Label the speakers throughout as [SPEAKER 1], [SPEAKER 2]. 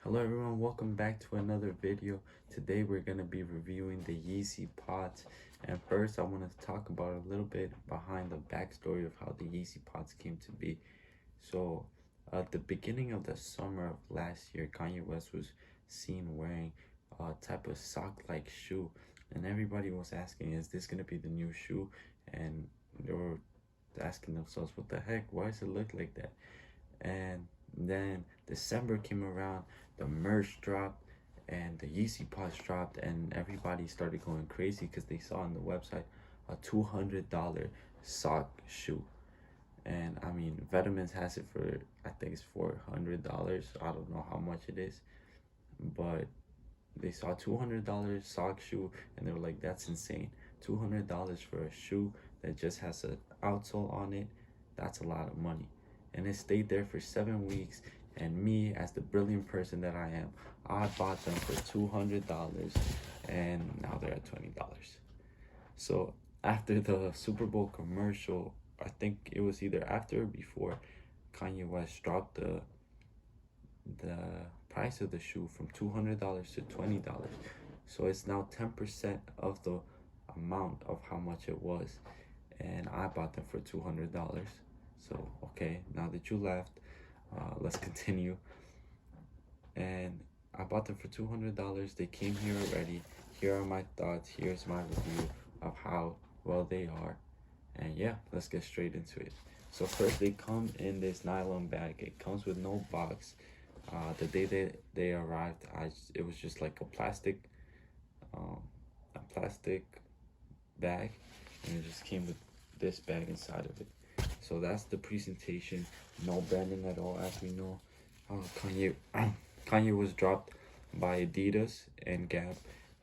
[SPEAKER 1] Hello everyone, welcome back to another video. Today we're going to be reviewing the Yeezy pods. And first I want to talk about a little bit behind the backstory of how the Yeezy pods came to be. So at the beginning of the summer of last year, Kanye West was seen wearing a type of sock-like shoe. And everybody was asking, is this going to be the new shoe? And they were asking themselves, what the heck, why does it look like that? And then December came around, the merch dropped, and the Yeezy pods dropped, and everybody started going crazy because they saw on the website a $200 sock shoe. And I mean, Vitamins has it for, I think it's $400. I don't know how much it is, but they saw $200 sock shoe, and they were like, that's insane. $200 for a shoe that just has an outsole on it, that's a lot of money. And it stayed there for 7 weeks, and me, as the brilliant person that I am, I bought them for $200, and now they're at $20. So after the Super Bowl commercial, I think it was either after or before, Kanye West dropped the price of the shoe from $200 to $20. So it's now 10% of the amount of how much it was. And I bought them for $200. So, okay, now that you left, let's continue. And I bought them for $200. They came here already. Here are my thoughts. Here's my review of how well they are. And yeah, let's get straight into it. So first, they come in this nylon bag. It comes with no box. The day they arrived, it was just like um, a plastic bag, and it just came with this bag inside of it. So that's the presentation. No branding at all, as we know. Kanye, Kanye was dropped by Adidas and Gap.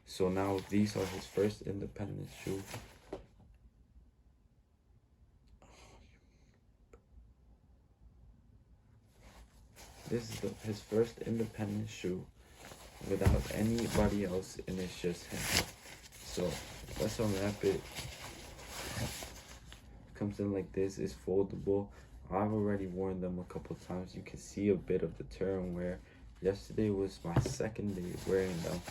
[SPEAKER 1] So now these are his first independent shoe. This is his first independent shoe without anybody else, and it's just him. So let's unwrap it. Comes in like this. It's foldable. I've already worn them a couple times. You can see a bit of the tear and wear. Yesterday was my second day wearing them,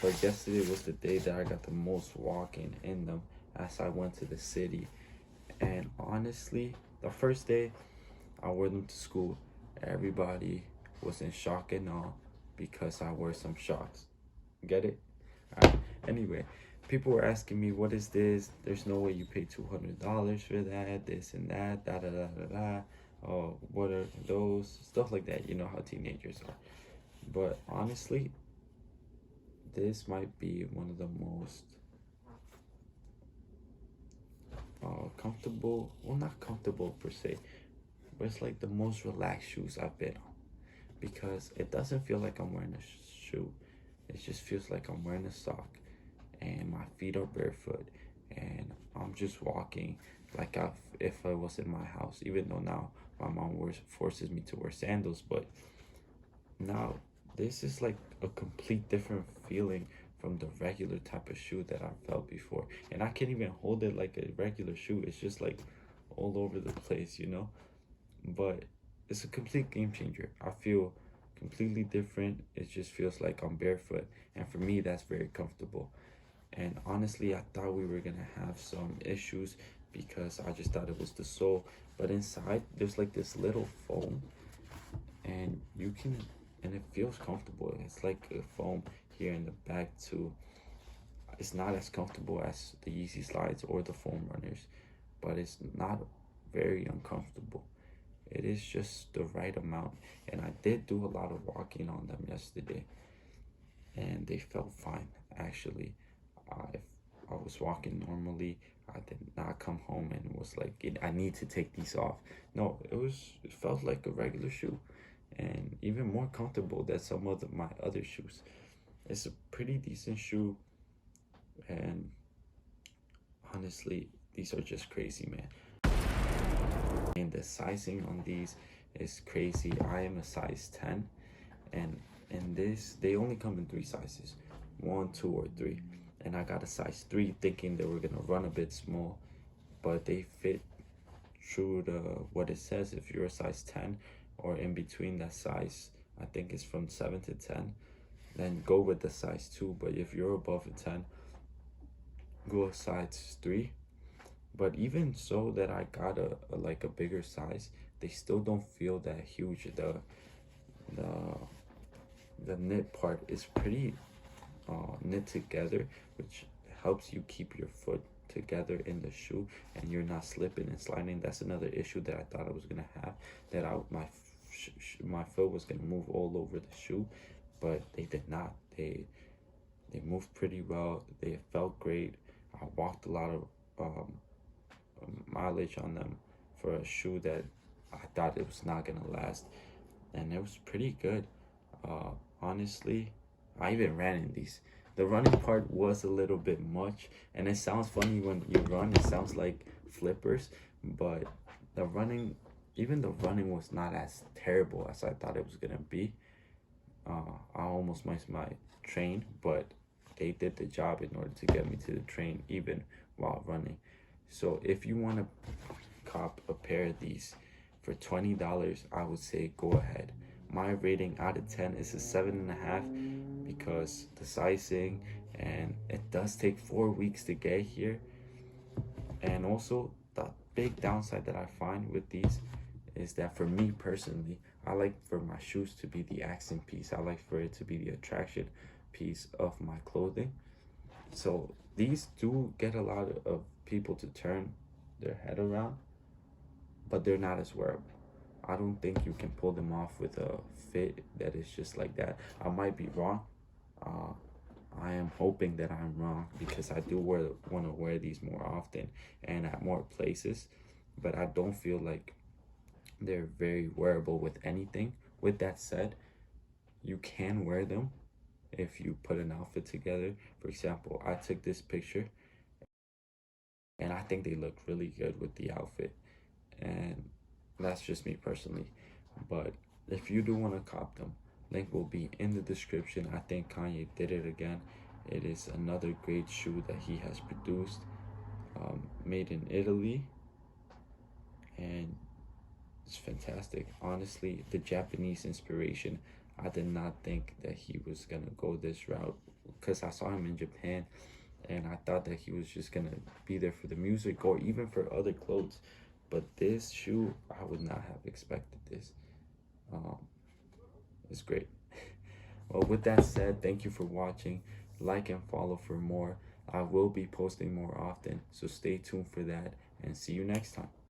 [SPEAKER 1] but yesterday was the day that I got the most walking in them as I went to the city. And honestly, the first day I wore them to school, everybody was in shock and awe because I wore some shocks. Get it? Anyway, people were asking me, what is this? There's no way you pay $200 for that, this and that, da da da da da. Oh, what are those? Stuff like that. You know how teenagers are. But honestly, this might be one of the most comfortable, well, not comfortable per se, but it's like the most relaxed shoes I've been on, because it doesn't feel like I'm wearing a shoe. It just feels like I'm wearing a sock, and my feet are barefoot, and I'm just walking like if I was in my house, even though now my mom forces me to wear sandals. But now this is like a complete different feeling from the regular type of shoe that I felt before. And I can't even hold it like a regular shoe. It's just like all over the place, you know? But it's a complete game changer. I feel completely different. It just feels like I'm barefoot. And for me, that's very comfortable. And honestly, I thought we were gonna have some issues because I just thought it was the sole. But inside, there's like this little foam, and and it feels comfortable. It's like a foam here in the back too. It's not as comfortable as the Yeezy slides or the foam runners, but it's not very uncomfortable. It is just the right amount. And I did do a lot of walking on them yesterday, and they felt fine actually. If I was walking normally, I did not come home and was like, I need to take these off. No, it felt like a regular shoe, and even more comfortable than some of my other shoes. It's a pretty decent shoe, and honestly, these are just crazy, man. And the sizing on these is crazy. I am a size 10, and in this, they only come in 3 sizes, 1, 2, or 3. And I got a size 3 thinking they were gonna run a bit small, but they fit true to what it says if you're a size 10 or in between that size I think it's from 7 to 10, then go with the size 2. But if you're above a 10, go a size 3. But even so that I got a like a bigger size, they still don't feel that huge. The the knit part is pretty knit together, which helps you keep your foot together in the shoe, and you're not slipping and sliding. That's another issue that I thought I was gonna have, that my foot was gonna move all over the shoe, but they did not. They moved pretty well. They felt great. I walked a lot of mileage on them for a shoe that I thought it was not gonna last, and it was pretty good. Honestly, I even ran in these. The running part was a little bit much, and it sounds funny when you run. It sounds like flippers, but the running, even the running was not as terrible as I thought it was gonna be. I almost missed my train, but they did the job in order to get me to the train even while running. So if you want to cop a pair of these for $20, I would say go ahead. My rating out of 10 is a 7.5, because the sizing, and it does take 4 weeks to get here. And also, the big downside that I find with these is that for me personally, I like for my shoes to be the accent piece. I like for it to be the attraction piece of my clothing. So these do get a lot of people to turn their head around, but they're not as wearable. I don't think you can pull them off with a fit that is just like that. I might be wrong. Uh, I am hoping that I'm wrong, because I do want to wear these more often and at more places, but I don't feel like they're very wearable with anything. With that said, you can wear them if you put an outfit together. For example, I took this picture and I think they look really good with the outfit. And that's just me personally. But if you do want to cop them, link will be in the description. I think Kanye did it again. It is another great shoe that he has produced, made in Italy, and it's fantastic. Honestly, the Japanese inspiration, I did not think that he was gonna go this route, because I saw him in Japan and I thought that he was just gonna be there for the music or even for other clothes. But this shoe, I would not have expected this. Um, it's great. Well, with that said, thank you for watching. Like and follow for more. I will be posting more often, so stay tuned for that, and see you next time.